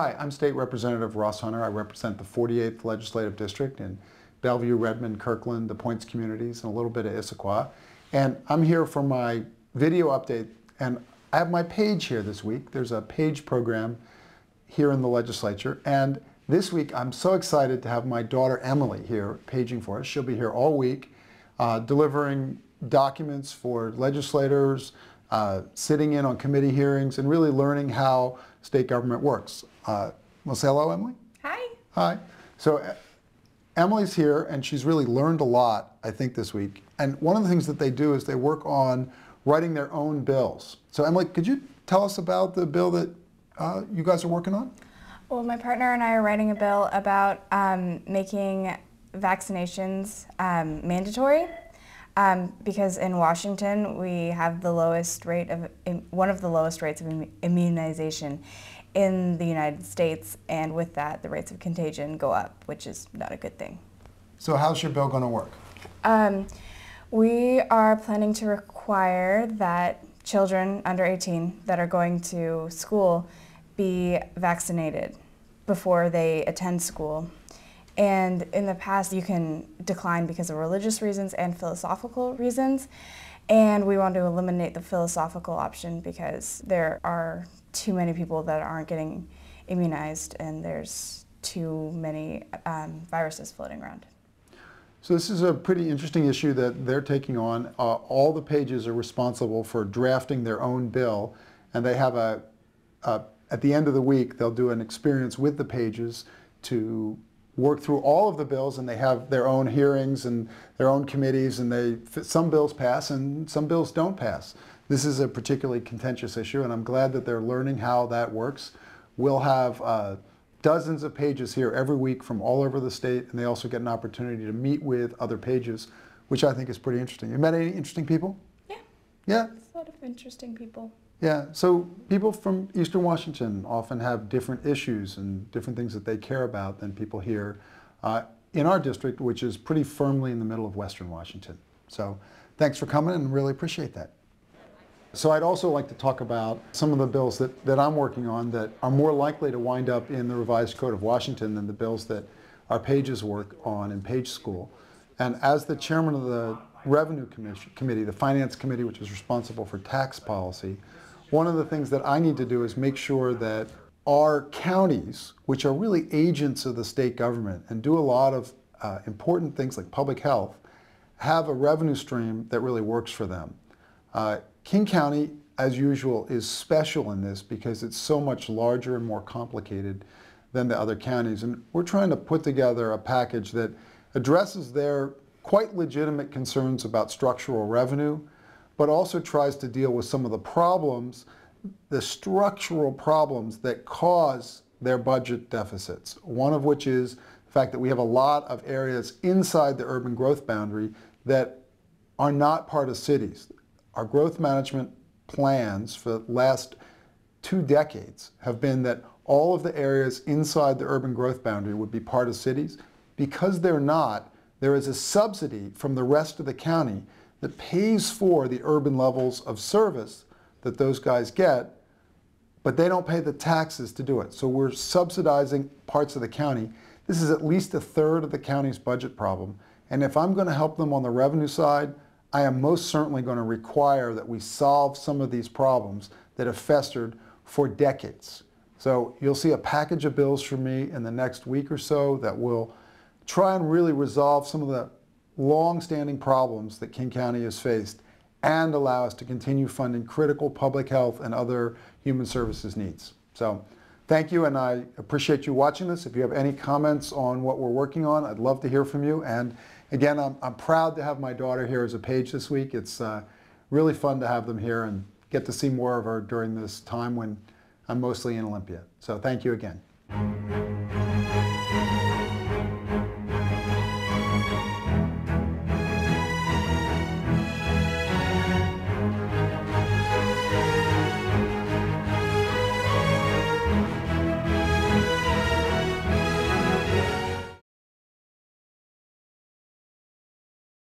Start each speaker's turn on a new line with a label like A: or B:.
A: Hi, I'm State Representative Ross Hunter. I represent the 48th Legislative District in Bellevue, Redmond, Kirkland, the Points communities, and a little bit of Issaquah. And I'm here for my video update, and I have my page here this week. There's a page program here in the legislature, and this week I'm so excited to have my daughter Emily here paging for us. She'll be here all week, delivering documents for legislators, sitting in on committee hearings, and really learning how state government works. We'll say hello, Emily?
B: Hi.
A: Hi. So Emily's here, and she's really learned a lot, I think, this week. And one of the things that they do is they work on writing their own bills. So Emily, could you tell us about the bill that you guys are working on?
B: Well, my partner and I are writing a bill about making vaccinations mandatory because in Washington we have the lowest rate of, one of the lowest rates of immunization in the United States, and with that the rates of contagion go up, which is not a good thing.
A: So how's your bill going to work?
B: We are planning to require that children under 18 that are going to school be vaccinated before they attend school. And in the past you can decline because of religious reasons and philosophical reasons. And we want to eliminate the philosophical option because there are too many people that aren't getting immunized, and there's too many viruses floating around.
A: So this is a pretty interesting issue that they're taking on. All the pages are responsible for drafting their own bill, and they have at the end of the week they'll do an experience with the pages to work through all of the bills, and they have their own hearings and their own committees, and some bills pass and some bills don't pass. This is a particularly contentious issue, and I'm glad that they're learning how that works. We'll have dozens of pages here every week from all over the state, and they also get an opportunity to meet with other pages, which I think is pretty interesting. You met any interesting people?
B: Yeah.
A: Yeah?
B: A lot of interesting people.
A: Yeah, so people from Eastern Washington often have different issues and different things that they care about than people here in our district, which is pretty firmly in the middle of Western Washington. So thanks for coming, and really appreciate that. So I'd also like to talk about some of the bills that I'm working on that are more likely to wind up in the Revised Code of Washington than the bills that our pages work on in Page School. And as the chairman of the Revenue Committee, the Finance Committee, which is responsible for tax policy, one of the things that I need to do is make sure that our counties, which are really agents of the state government and do a lot of important things like public health, have a revenue stream that really works for them. King County, as usual, is special in this because it's so much larger and more complicated than the other counties. And we're trying to put together a package that addresses their quite legitimate concerns about structural revenue, but also tries to deal with some of the problems, the structural problems that cause their budget deficits. One of which is the fact that we have a lot of areas inside the urban growth boundary that are not part of cities. Our growth management plans for the last 2 decades have been that all of the areas inside the urban growth boundary would be part of cities. Because they're not, there is a subsidy from the rest of the county that pays for the urban levels of service that those guys get, but they don't pay the taxes to do it. So we're subsidizing parts of the county. This is at least 1/3 of the county's budget problem. And if I'm going to help them on the revenue side, I am most certainly going to require that we solve some of these problems that have festered for decades. So you'll see a package of bills from me in the next week or so that will try and really resolve some of the long-standing problems that King County has faced and allow us to continue funding critical public health and other human services needs. So thank you, and I appreciate you watching this. If you have any comments on what we're working on, I'd love to hear from you. And again, I'm proud to have my daughter here as a page this week. It's really fun to have them here and get to see more of her during this time when I'm mostly in Olympia. So thank you again.